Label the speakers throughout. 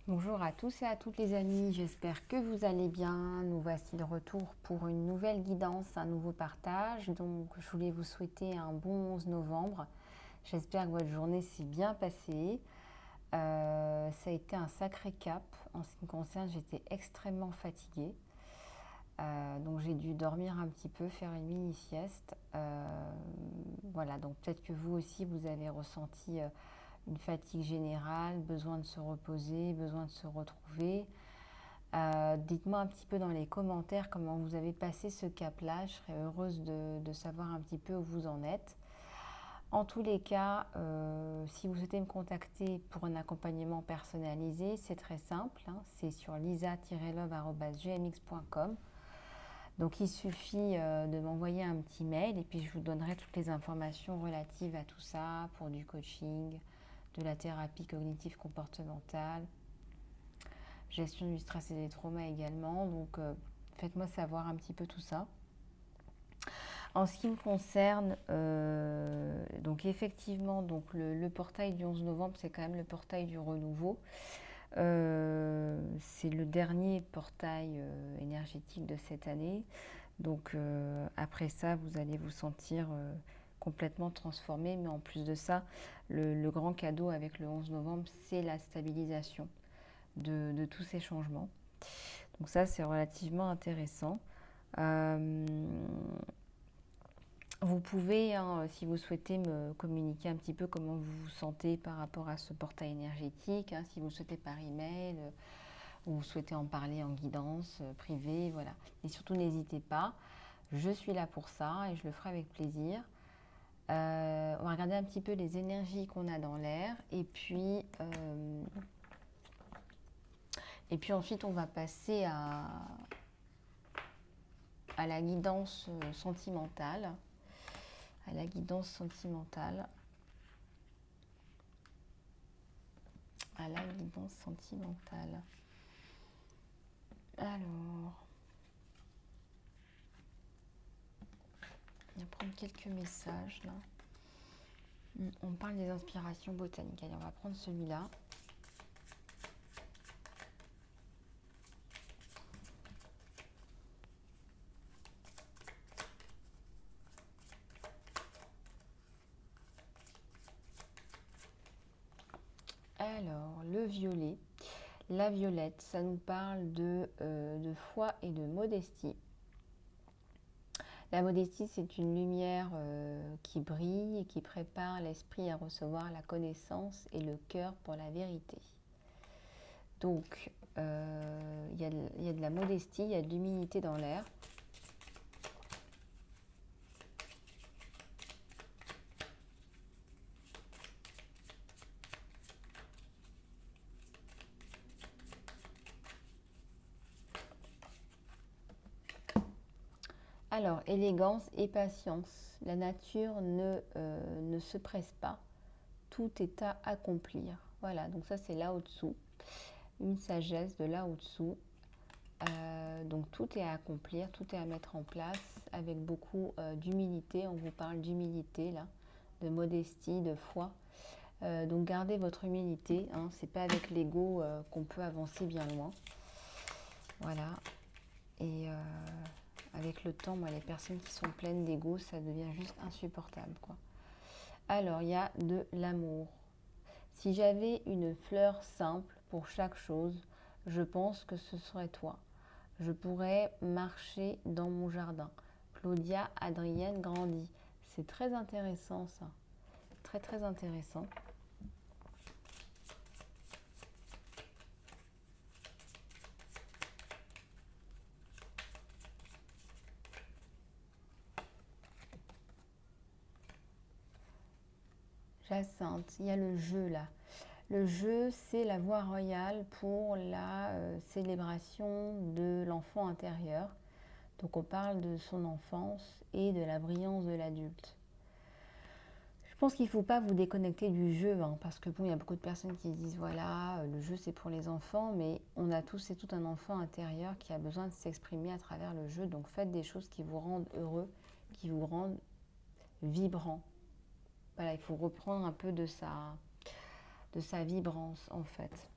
Speaker 1: Bonjour à tous et à toutes les amis, j'espère que vous allez bien. Nous voici de retour pour une nouvelle guidance, un nouveau partage. Donc je voulais vous souhaiter un bon 11 novembre. J'espère que votre journée s'est bien passée. Ça a été un sacré cap. En ce qui me concerne, j'étais extrêmement fatiguée. Donc j'ai dû dormir un petit peu, faire une mini sieste. Voilà, donc peut-être que vous aussi vous avez ressenti une fatigue générale, besoin de se reposer, besoin de se retrouver. Dites-moi un petit peu dans les commentaires comment vous avez passé ce cap-là. Je serais heureuse de savoir un petit peu où vous en êtes. En tous les cas, si vous souhaitez me contacter pour un accompagnement personnalisé, c'est très simple, hein. C'est sur lisa-love@gmx.com. Donc il suffit de m'envoyer un petit mail et puis je vous donnerai toutes les informations relatives à tout ça pour du coaching, de la thérapie cognitive comportementale, gestion du stress et des traumas également. Donc faites-moi savoir un petit peu tout ça. En ce qui me concerne, donc effectivement, donc le portail du 11 novembre, c'est quand même le portail du renouveau. C'est le dernier portail énergétique de cette année. Donc après ça, vous allez vous sentir complètement transformé. Mais en plus de ça, le grand cadeau avec le 11 novembre, c'est la stabilisation de tous ces changements. Donc ça, c'est relativement intéressant. Euh, Vous pouvez, hein, si vous souhaitez, me communiquer un petit peu comment vous vous sentez par rapport à ce portail énergétique, hein, si vous souhaitez par email, ou vous souhaitez en parler en guidance privée, voilà. Et surtout, n'hésitez pas, je suis là pour ça et je le ferai avec plaisir. On va regarder un petit peu les énergies qu'on a dans l'air et puis ensuite on va passer à la guidance sentimentale. À la guidance sentimentale. À la guidance sentimentale. Alors, on va prendre quelques messages là. On parle des inspirations botaniques. Allez, on va prendre celui-là. Alors, le violet. La violette, ça nous parle de foi et de modestie. La modestie, c'est une lumière qui brille et qui prépare l'esprit à recevoir la connaissance et le cœur pour la vérité. Donc, il y a de la modestie, il y a de l'humilité dans l'air. Alors, élégance et patience. La nature ne se presse pas. Tout est à accomplir. Voilà, donc ça c'est là au-dessous. Une sagesse de là au-dessous. Donc tout est à accomplir, tout est à mettre en place avec beaucoup d'humilité. On vous parle d'humilité là, de modestie, de foi. Donc gardez votre humilité, hein. C'est pas avec l'ego qu'on peut avancer bien loin. Voilà. Et avec le temps, moi, les personnes qui sont pleines d'ego, ça devient juste insupportable, quoi. Alors, il y a de l'amour. Si j'avais une fleur simple pour chaque chose, je pense que ce serait toi. Je pourrais marcher dans mon jardin. Claudia Adrienne Grandi. C'est très intéressant, ça. Très, très intéressant. Jacinthe, il y a le jeu là. Le jeu, c'est la voie royale pour la célébration de l'enfant intérieur. Donc on parle de son enfance et de la brillance de l'adulte. Je pense qu'il ne faut pas vous déconnecter du jeu, hein, parce que bon, il y a beaucoup de personnes qui disent voilà, le jeu c'est pour les enfants, mais on a tous et tout un enfant intérieur qui a besoin de s'exprimer à travers le jeu. Donc faites des choses qui vous rendent heureux, qui vous rendent vibrant. Voilà, il faut reprendre un peu de sa vibrance en fait.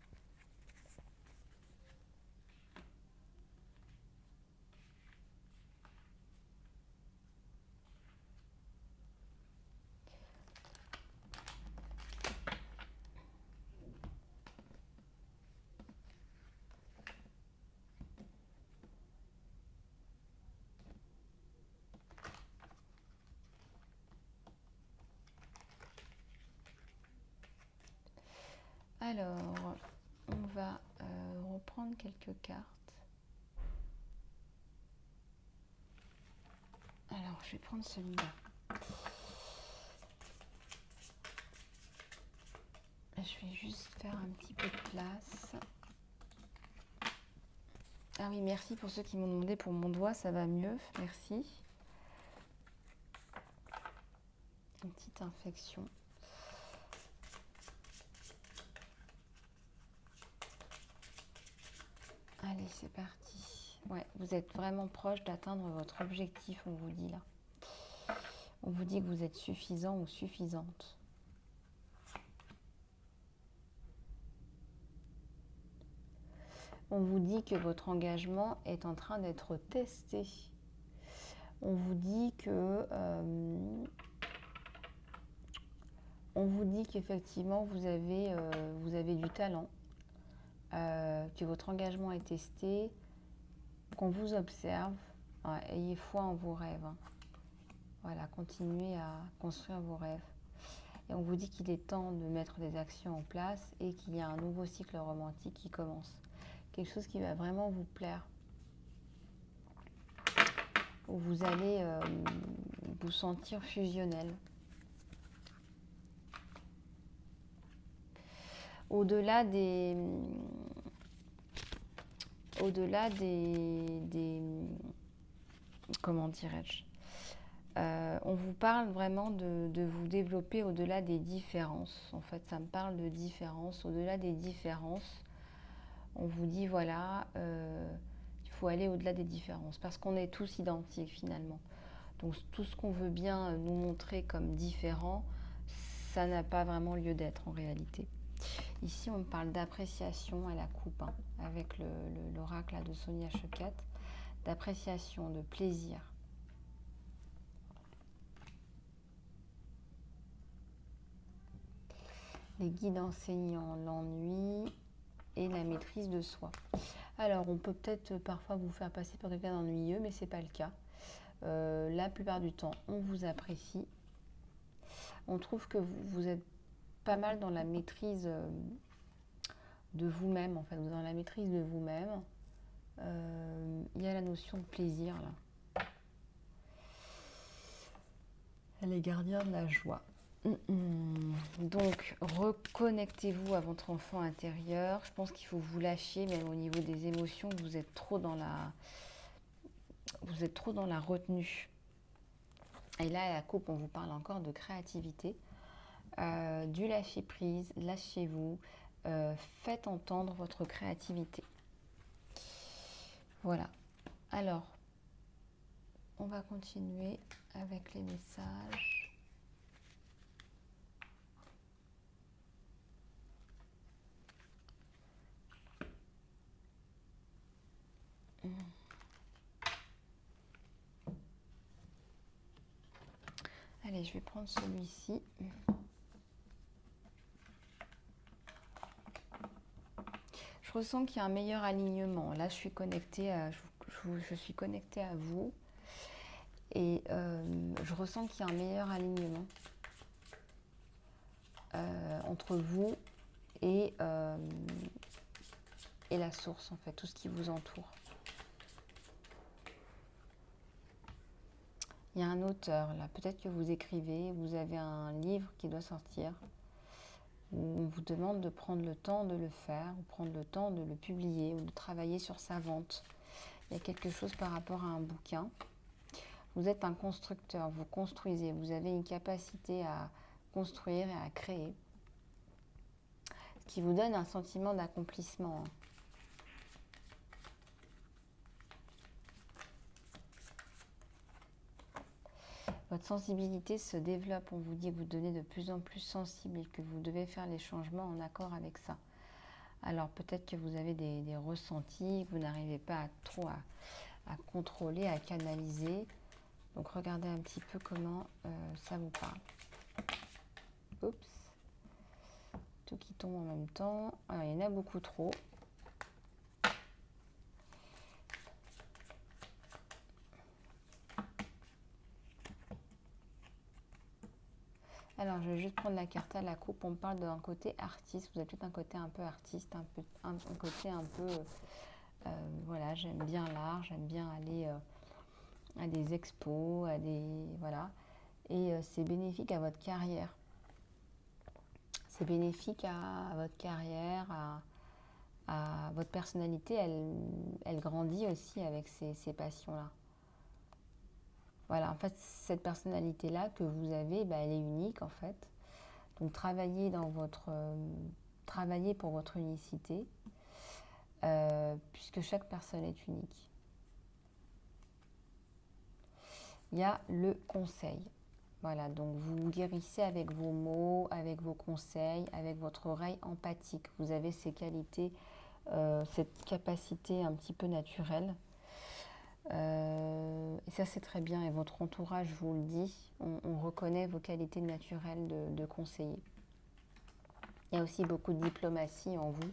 Speaker 1: Alors, on va reprendre quelques cartes. Alors, je vais prendre celui-là. Je vais juste faire un petit peu de place. Ah oui, merci pour ceux qui m'ont demandé pour mon doigt, ça va mieux, merci. Une petite infection. Allez, c'est parti. Ouais, vous êtes vraiment proche d'atteindre votre objectif, on vous dit là. On vous dit que vous êtes suffisant ou suffisante. On vous dit que votre engagement est en train d'être testé. On vous dit que on vous dit qu'effectivement vous avez du talent, que votre engagement est testé, qu'on vous observe. Ouais, ayez foi en vos rêves. Hein. Voilà, continuez à construire vos rêves. Et on vous dit qu'il est temps de mettre des actions en place et qu'il y a un nouveau cycle romantique qui commence. Quelque chose qui va vraiment vous plaire. Où vous allez vous sentir fusionnel. Au-delà des comment dirais-je, on vous parle vraiment de vous développer au-delà des différences. En fait, ça me parle de différences. Au-delà des différences, on vous dit, voilà, il faut aller au-delà des différences. Parce qu'on est tous identiques, finalement. Donc, tout ce qu'on veut bien nous montrer comme différent, ça n'a pas vraiment lieu d'être, en réalité. Ici, on me parle d'appréciation à la coupe, hein, avec l'oracle de Sonia Choquette. D'appréciation, de plaisir. Les guides enseignants, l'ennui et la maîtrise de soi. Alors, on peut peut-être parfois vous faire passer pour quelqu'un d'ennuyeux, mais ce n'est pas le cas. La plupart du temps, on vous apprécie. On trouve que vous êtes pas mal dans la maîtrise de vous-même, en fait. Vous êtes dans la maîtrise de vous-même. Il y a la notion de plaisir, là. Elle est gardienne de la joie. Donc, reconnectez-vous à votre enfant intérieur. Je pense qu'il faut vous lâcher, même au niveau des émotions. Vous êtes trop dans la retenue. Et là, à la coupe, on vous parle encore de créativité. Du lâcher-prise, lâchez-vous. Faites entendre votre créativité. Voilà. Alors, on va continuer avec les messages. Allez, je vais prendre celui-ci. Je ressens qu'il y a un meilleur alignement. Là, je suis connectée à vous. Et je ressens qu'il y a un meilleur alignement entre vous et la source, en fait, tout ce qui vous entoure. Il y a un auteur, là, peut-être que vous écrivez, vous avez un livre qui doit sortir. On vous demande de prendre le temps de le faire, ou prendre le temps de le publier, ou de travailler sur sa vente. Il y a quelque chose par rapport à un bouquin. Vous êtes un constructeur, vous construisez, vous avez une capacité à construire et à créer, ce qui vous donne un sentiment d'accomplissement. Votre sensibilité se développe, on vous dit que vous devenez de plus en plus sensible et que vous devez faire les changements en accord avec ça. Alors peut-être que vous avez des ressentis, que vous n'arrivez pas trop à contrôler, à canaliser. Donc regardez un petit peu comment ça vous parle. Oups. Tout qui tombe en même temps. Alors, il y en a beaucoup trop. Alors, je vais juste prendre la carte à la coupe. On parle d'un côté artiste. Vous avez peut-être un côté un peu artiste, un côté un peu... voilà, j'aime bien l'art, j'aime bien aller à des expos, à des... Voilà. Et c'est bénéfique à votre carrière. C'est bénéfique à votre carrière, à votre personnalité. Elle grandit aussi avec ces passions-là. Voilà, en fait, cette personnalité-là que vous avez, bah, elle est unique en fait. Donc travaillez travaillez pour votre unicité, puisque chaque personne est unique. Il y a le conseil. Voilà, donc vous guérissez avec vos mots, avec vos conseils, avec votre oreille empathique. Vous avez ces qualités, cette capacité un petit peu naturelle. Et ça, c'est très bien. Et votre entourage vous le dit. On reconnaît vos qualités naturelles de conseiller. Il y a aussi beaucoup de diplomatie en vous,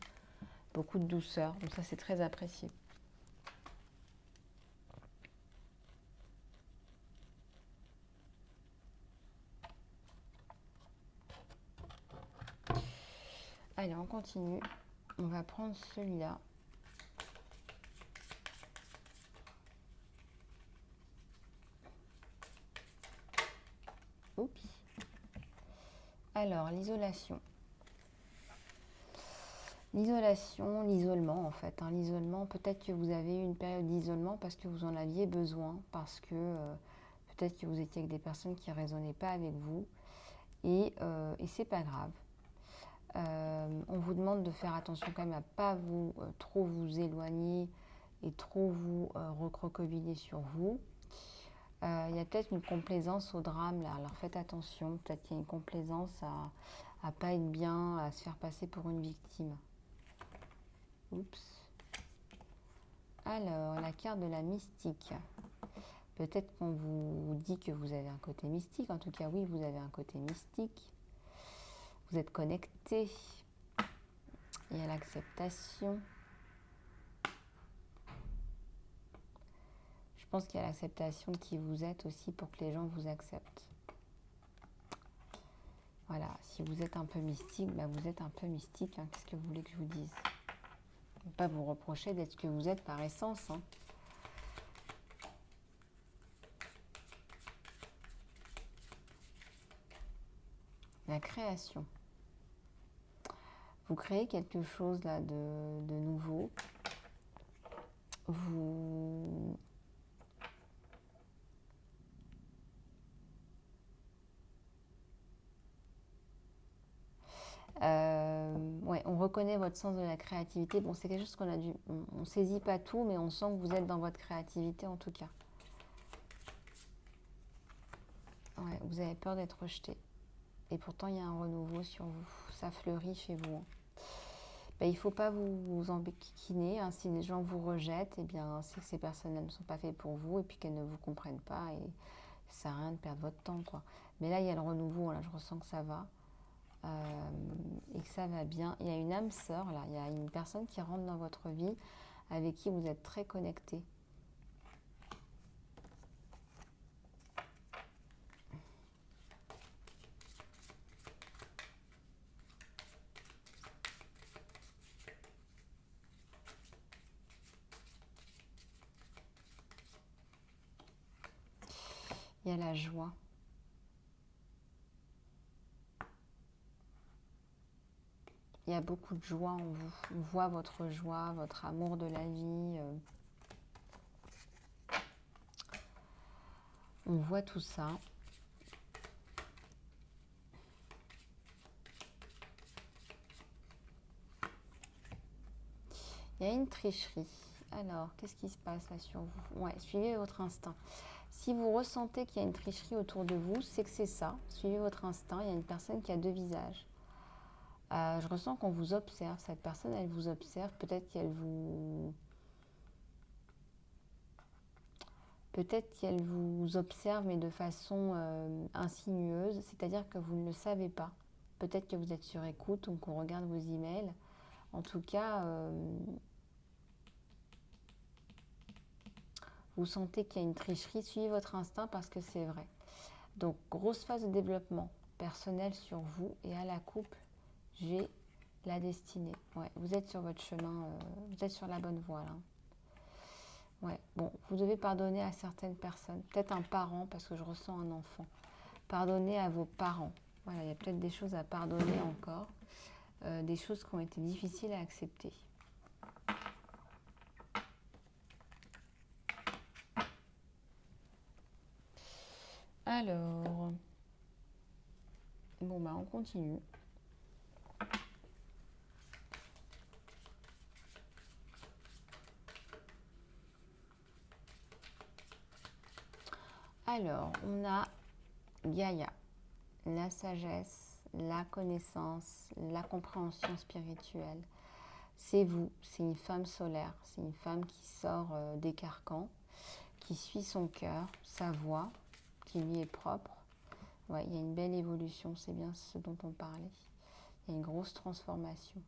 Speaker 1: beaucoup de douceur. Donc ça, c'est très apprécié. Allez, on continue. On va prendre celui-là. Oups. Alors, l'isolation. L'isolation, l'isolement en fait. Hein. L'isolement, peut-être que vous avez eu une période d'isolement parce que vous en aviez besoin, parce que peut-être que vous étiez avec des personnes qui ne raisonnaient pas avec vous. Et c'est pas grave. On vous demande de faire attention quand même à ne pas trop vous éloigner et trop vous recroqueviller sur vous. Il y a peut-être une complaisance au drame là, alors faites attention, peut-être qu'il y a une complaisance à pas être bien, à se faire passer pour une victime. Oups. Alors, la carte de la mystique. Peut-être qu'on vous dit que vous avez un côté mystique, en tout cas oui, vous avez un côté mystique. Vous êtes connecté. Il y a l'acceptation. Je pense qu'il y a l'acceptation de qui vous êtes aussi pour que les gens vous acceptent. Voilà, si vous êtes un peu mystique, bah vous êtes un peu mystique. Hein. Qu'est-ce que vous voulez que je vous dise? Ne pas vous reprocher d'être ce que vous êtes par essence. Hein. La création. Vous créez quelque chose là de nouveau. Vous... ouais, on reconnaît votre sens de la créativité. Bon, c'est quelque chose qu'on a dû... On ne saisit pas tout, mais on sent que vous êtes dans votre créativité en tout cas. Ouais, vous avez peur d'être rejeté. Et pourtant, il y a un renouveau sur vous. Ça fleurit chez vous. Hein. Ben, il ne faut pas vous embéquiner. Hein. Si les gens vous rejettent, eh bien, c'est que ces personnes-là ne sont pas faites pour vous et puis qu'elles ne vous comprennent pas. Et ça sert à rien de perdre votre temps, quoi. Mais là, il y a le renouveau. Là, je ressens que ça va. Et que ça va bien. Il y a une âme sœur, là. Il y a une personne qui rentre dans votre vie avec qui vous êtes très connecté. Il y a la joie. Il y a beaucoup de joie en vous. On voit votre joie, votre amour de la vie. On voit tout ça. Il y a une tricherie. Alors, qu'est-ce qui se passe là sur vous? Ouais, suivez votre instinct. Si vous ressentez qu'il y a une tricherie autour de vous, c'est que c'est ça. Suivez votre instinct. Il y a une personne qui a deux visages. Je ressens qu'on vous observe. Cette personne, elle vous observe. Peut-être qu'elle vous observe, mais de façon insinueuse. C'est-à-dire que vous ne le savez pas. Peut-être que vous êtes sur écoute ou qu'on regarde vos emails. En tout cas, vous sentez qu'il y a une tricherie. Suivez votre instinct parce que c'est vrai. Donc, grosse phase de développement. personnel sur vous. Et à la coupe, j'ai la destinée. Ouais, vous êtes sur votre chemin, vous êtes sur la bonne voie là. Ouais, bon, vous devez pardonner à certaines personnes. Peut-être un parent, parce que je ressens un enfant. Pardonnez à vos parents. Voilà, il y a peut-être des choses à pardonner encore. Des choses qui ont été difficiles à accepter. Alors, bon bah on continue. Alors, on a Gaïa, la sagesse, la connaissance, la compréhension spirituelle. C'est vous, c'est une femme solaire, c'est une femme qui sort des carcans, qui suit son cœur, sa voix, qui lui est propre. Ouais, il y a une belle évolution, c'est bien ce dont on parlait. Il y a une grosse transformation.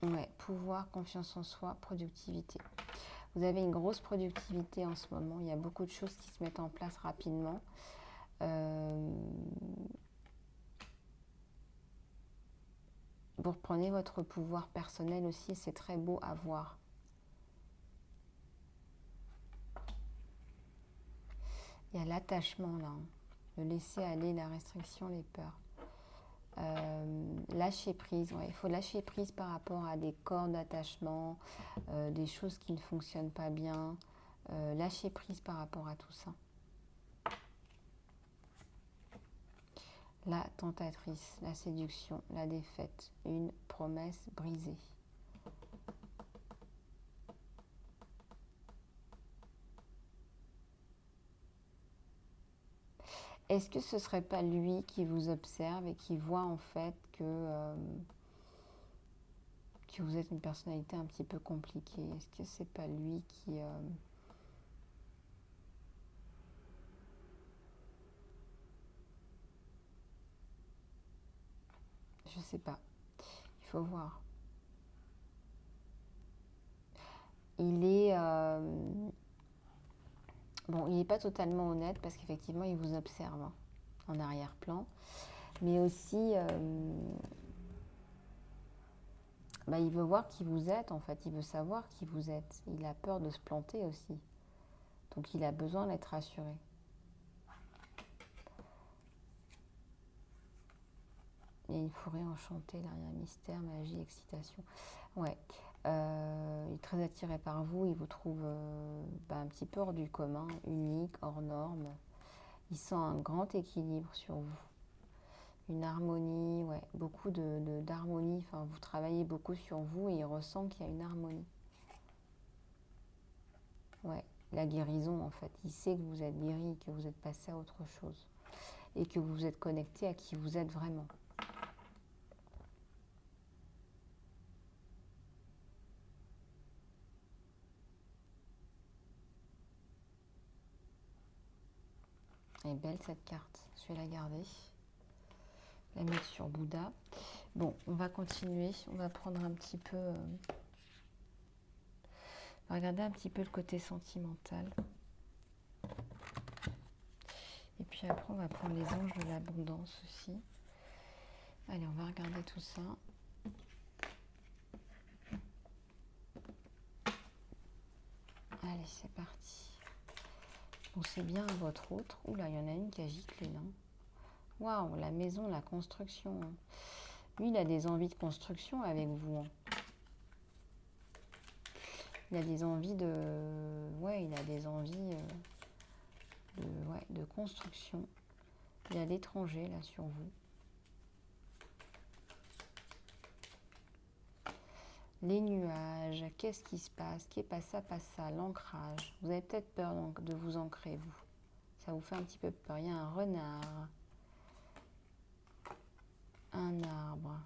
Speaker 1: Ouais, pouvoir, confiance en soi, productivité. Vous avez une grosse productivité en ce moment. Il y a beaucoup de choses qui se mettent en place rapidement. Vous reprenez votre pouvoir personnel aussi, c'est très beau à voir. Il y a l'attachement là, hein. Le laisser aller, la restriction, les peurs. Lâcher prise, ouais, il faut lâcher prise par rapport à des cordes d'attachement, des choses qui ne fonctionnent pas bien. Lâcher prise par rapport à tout ça. La tentatrice, la séduction, la défaite, une promesse brisée. Est-ce que ce ne serait pas lui qui vous observe et qui voit en fait que vous êtes une personnalité un petit peu compliquée? Est-ce que c'est pas lui qui... Je sais pas. Il faut voir. Il est... Bon, il n'est pas totalement honnête parce qu'effectivement, il vous observe hein, en arrière-plan. Mais aussi, bah, il veut voir qui vous êtes en fait. Il veut savoir qui vous êtes. Il a peur de se planter aussi. Donc, il a besoin d'être rassuré. Il y a une forêt enchantée, là, il y a un mystère, magie, excitation. Ouais. Il est très attiré par vous, il vous trouve un petit peu hors du commun, unique, hors norme. Il sent un grand équilibre sur vous. Une harmonie, ouais, beaucoup d'harmonie. Enfin, vous travaillez beaucoup sur vous et il ressent qu'il y a une harmonie. Ouais, la guérison en fait. Il sait que vous êtes guéri, que vous êtes passé à autre chose. Et que vous êtes connecté à qui vous êtes vraiment. Elle est belle cette carte, je vais la garder, la mettre sur Bouddha. Bon, on va continuer, on va prendre un petit peu, on va regarder un petit peu le côté sentimental. Et puis après, on va prendre les anges de l'abondance aussi. Allez, on va regarder tout ça. Allez, c'est parti. Pensez bien à votre autre. Oula, il y en a une qui a giclé là. Waouh, la maison, la construction. Lui, il a des envies de construction avec vous. Il a des envies de... Ouais, il a des envies de construction. Il y a l'étranger là sur vous. Les nuages, qu'est-ce qui se passe? Qui est pas ça, l'ancrage. Vous avez peut-être peur de vous ancrer, vous. Ça vous fait un petit peu peur. Il y a un renard. Un arbre.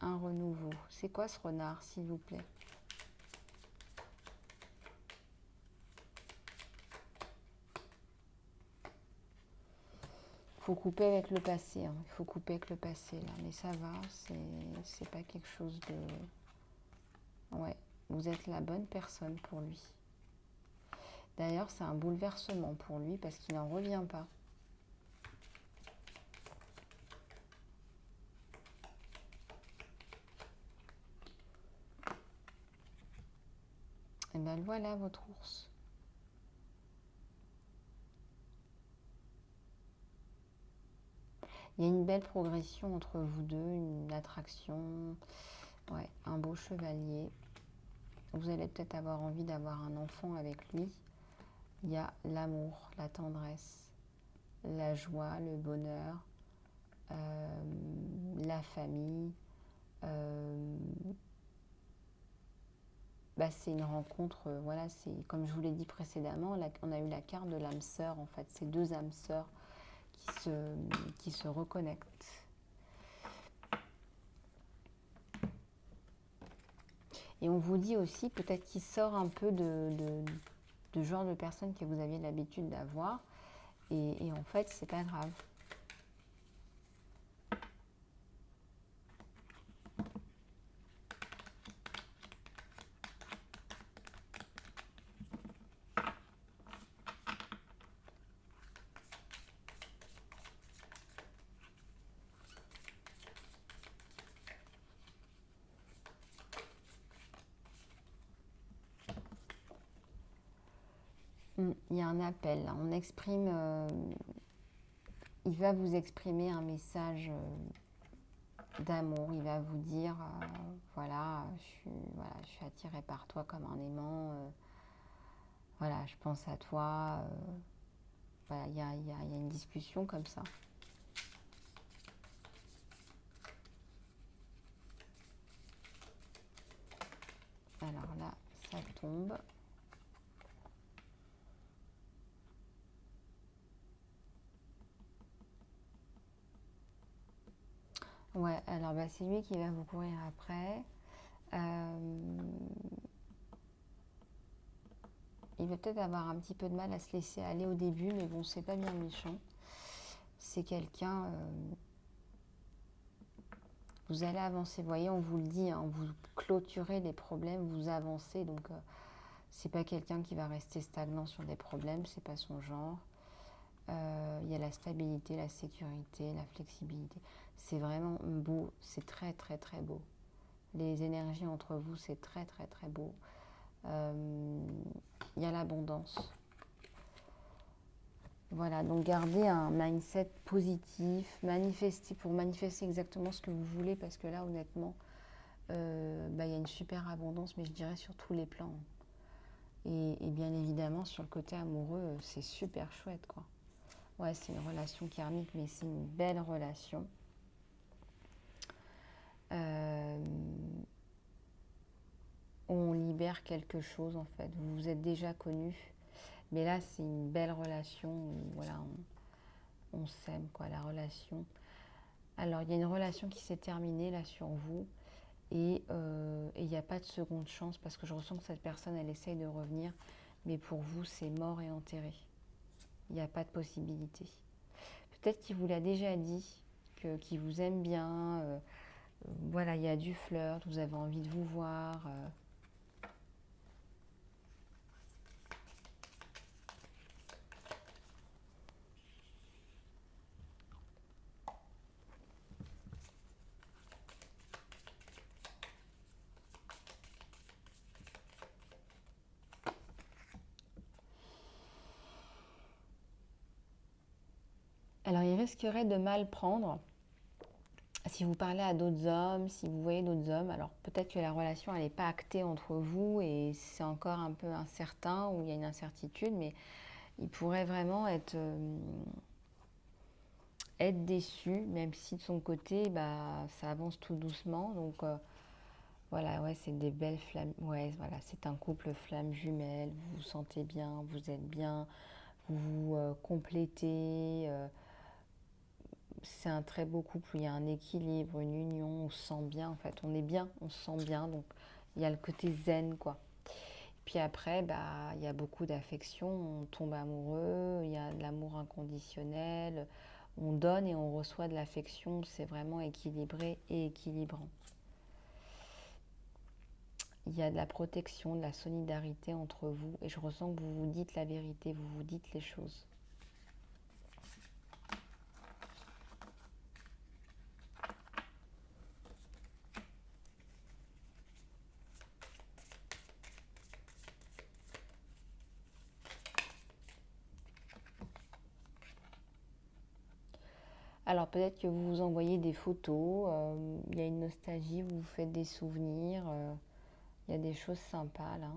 Speaker 1: Un renouveau. C'est quoi ce renard, s'il vous plaît? Il faut couper avec le passé. Hein. Il faut couper avec le passé, là. Mais ça va, c'est pas quelque chose de... Ouais, vous êtes la bonne personne pour lui. D'ailleurs, c'est un bouleversement pour lui parce qu'il n'en revient pas. Et bien voilà votre ours. Il y a une belle progression entre vous deux, une attraction, ouais, un beau chevalier. Vous allez peut-être avoir envie d'avoir un enfant avec lui. Il y a l'amour, la tendresse, la joie, le bonheur, la famille. C'est une rencontre, voilà, c'est comme je vous l'ai dit précédemment, là, on a eu la carte de l'âme sœur, en fait, ces deux âmes sœurs qui se reconnectent. Et on vous dit aussi, peut-être qu'il sort un peu de genre de personne que vous aviez l'habitude d'avoir, et en fait, c'est pas grave. Il y a un appel, on exprime, il va vous exprimer un message d'amour, il va vous dire, voilà, je suis attirée par toi comme un aimant, voilà, je pense à toi, voilà, il y a une discussion comme ça. Alors là, ça tombe. Ouais, alors c'est lui qui va vous courir après. Il va peut-être avoir un petit peu de mal à se laisser aller au début, mais bon, c'est pas bien méchant. C'est quelqu'un... vous allez avancer, vous voyez, on vous le dit, hein, vous clôturez les problèmes, vous avancez, donc c'est pas quelqu'un qui va rester stagnant sur des problèmes, c'est pas son genre. Il y a la stabilité, la sécurité, la flexibilité. C'est vraiment beau, c'est très très très beau. Les énergies entre vous, c'est très très très beau. Il y a l'abondance. Voilà, donc gardez un mindset positif, pour manifester exactement ce que vous voulez, parce que là, honnêtement, il y a une super abondance, mais je dirais sur tous les plans. Et bien évidemment, sur le côté amoureux, c'est super chouette, quoi. Ouais, c'est une relation karmique, mais c'est une belle relation. On libère quelque chose, en fait. Vous vous êtes déjà connus, mais là, c'est une belle relation où, voilà, on s'aime, quoi, la relation. Alors, il y a une relation qui s'est terminée, là, sur vous, et il n'y a pas de seconde chance, parce que je ressens que cette personne, elle essaye de revenir, mais pour vous, c'est mort et enterré. Il n'y a pas de possibilité. Peut-être qu'il vous l'a déjà dit, qu'il vous aime bien, voilà, il y a du flirt, vous avez envie de vous voir. Alors, il risquerait de mal prendre si vous parlez à d'autres hommes, si vous voyez d'autres hommes. Alors, peut-être que la relation, elle n'est pas actée entre vous et c'est encore un peu incertain ou il y a une incertitude, mais il pourrait vraiment être déçu, même si de son côté, ça avance tout doucement. Donc, voilà, ouais, c'est des belles flammes. Ouais, voilà, c'est un couple flamme jumelle. Vous vous sentez bien, vous êtes bien, vous vous complétez. C'est un très beau couple où il y a un équilibre, une union, on se sent bien en fait, on est bien, on se sent bien, donc il y a le côté zen quoi. Puis après, il y a beaucoup d'affection, on tombe amoureux, il y a de l'amour inconditionnel, on donne et on reçoit de l'affection, c'est vraiment équilibré et équilibrant. il y a de la protection, de la solidarité entre vous. Et je ressens que vous vous dites la vérité, vous vous dites les choses. Alors peut-être que vous vous envoyez des photos, il y a une nostalgie, vous vous faites des souvenirs, il y a des choses sympas là.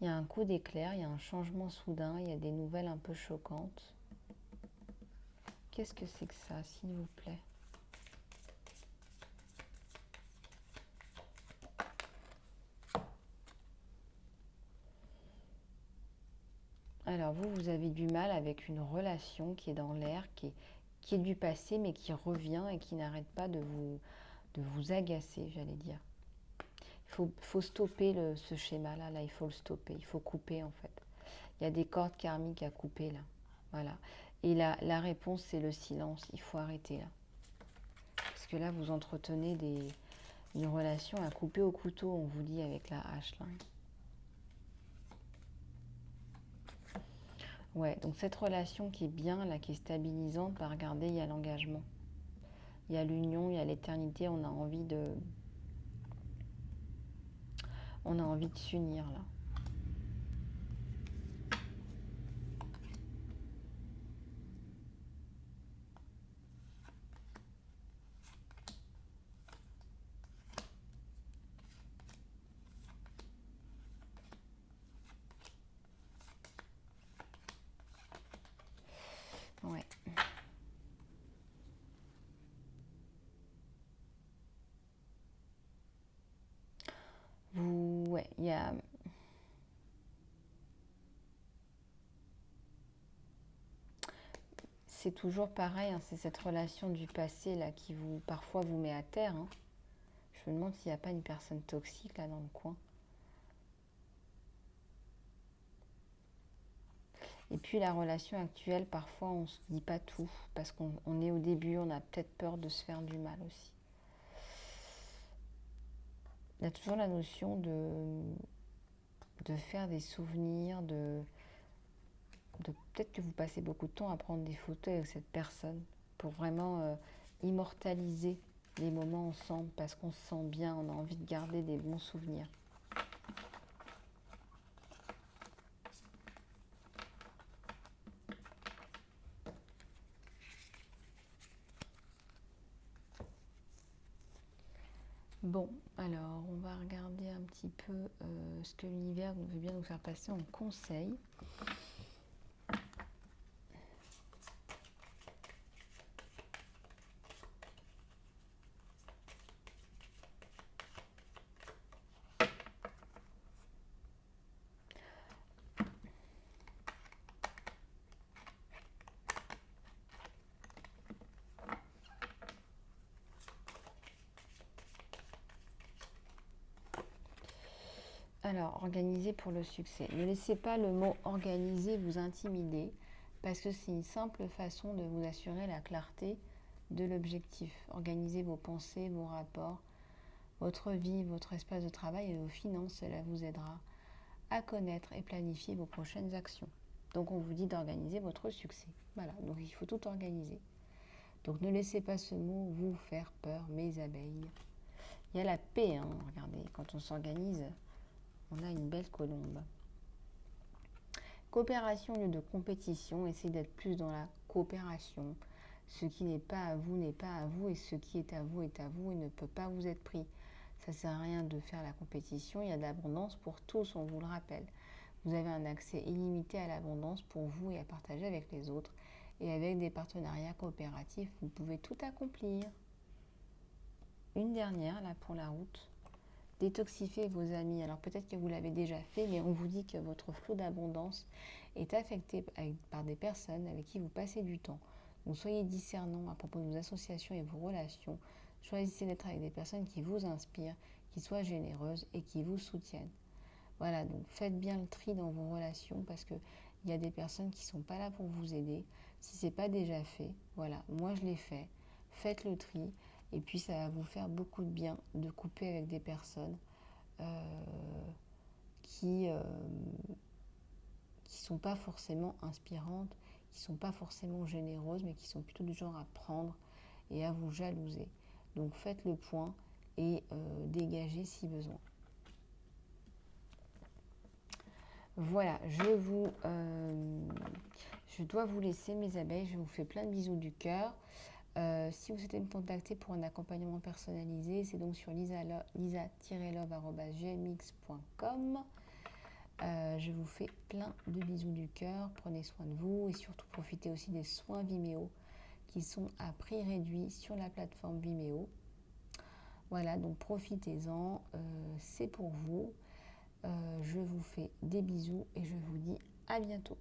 Speaker 1: Il y a un coup d'éclair, il y a un changement soudain, il y a des nouvelles un peu choquantes. Qu'est-ce que c'est que ça, s'il vous plaît? Alors vous avez du mal avec une relation qui est dans l'air, qui est du passé, mais qui revient et qui n'arrête pas de vous agacer, j'allais dire. Il faut stopper ce schéma-là, là, il faut le stopper, il faut couper en fait. Il y a des cordes karmiques à couper là, voilà. Et la réponse, c'est le silence, il faut arrêter là. Parce que là, vous entretenez une relation à couper au couteau, on vous dit avec la hache là. Ouais, donc cette relation qui est bien, là, qui est stabilisante, bah regardez, il y a l'engagement. Il y a l'union, il y a l'éternité, on a envie de s'unir là. Ouais. Ouais, il y a... C'est toujours pareil, hein, c'est cette relation du passé là qui parfois vous met à terre. Hein. Je me demande s'il n'y a pas une personne toxique là dans le coin. Et puis la relation actuelle, parfois on ne se dit pas tout, parce qu'on est au début, on a peut-être peur de se faire du mal aussi. Il y a toujours la notion de faire des souvenirs, peut-être que vous passez beaucoup de temps à prendre des photos avec cette personne pour vraiment immortaliser les moments ensemble parce qu'on se sent bien, on a envie de garder des bons souvenirs. Bon, alors on va regarder un petit peu ce que l'univers veut bien nous faire passer en conseil. Alors, organiser pour le succès. Ne laissez pas le mot organiser vous intimider parce que c'est une simple façon de vous assurer la clarté de l'objectif. Organisez vos pensées, vos rapports, votre vie, votre espace de travail et vos finances. Cela vous aidera à connaître et planifier vos prochaines actions. Donc, on vous dit d'organiser votre succès. Voilà, donc il faut tout organiser. Donc, ne laissez pas ce mot vous faire peur, mes abeilles. Il y a la paix, hein, regardez, quand on s'organise. On a une belle colombe. Coopération au lieu de compétition. Essayez d'être plus dans la coopération. Ce qui n'est pas à vous n'est pas à vous et ce qui est à vous et ne peut pas vous être pris. Ça ne sert à rien de faire la compétition. Il y a de l'abondance pour tous, on vous le rappelle. Vous avez un accès illimité à l'abondance pour vous et à partager avec les autres. Et avec des partenariats coopératifs, vous pouvez tout accomplir. Une dernière, là, pour la route. Détoxifier vos amis. Alors peut-être que vous l'avez déjà fait, mais on vous dit que votre flot d'abondance est affecté par des personnes avec qui vous passez du temps. Donc soyez discernants à propos de vos associations et vos relations. Choisissez d'être avec des personnes qui vous inspirent, qui soient généreuses et qui vous soutiennent. Voilà, donc faites bien le tri dans vos relations parce qu'il y a des personnes qui ne sont pas là pour vous aider. Si ce n'est pas déjà fait, voilà, moi je l'ai fait. faites le tri, et puis ça va vous faire beaucoup de bien de couper avec des personnes qui sont pas forcément inspirantes, qui sont pas forcément généreuses, mais qui sont plutôt du genre à prendre et à vous jalouser. Donc faites le point et dégagez si besoin. Voilà, je dois vous laisser mes abeilles, je vous fais plein de bisous du cœur. Si vous souhaitez me contacter pour un accompagnement personnalisé, c'est donc sur lisa-love@gmx.com. Je vous fais plein de bisous du cœur, prenez soin de vous et surtout profitez aussi des soins Vimeo qui sont à prix réduit sur la plateforme Vimeo. Voilà, donc profitez-en, c'est pour vous. Je vous fais des bisous et je vous dis à bientôt.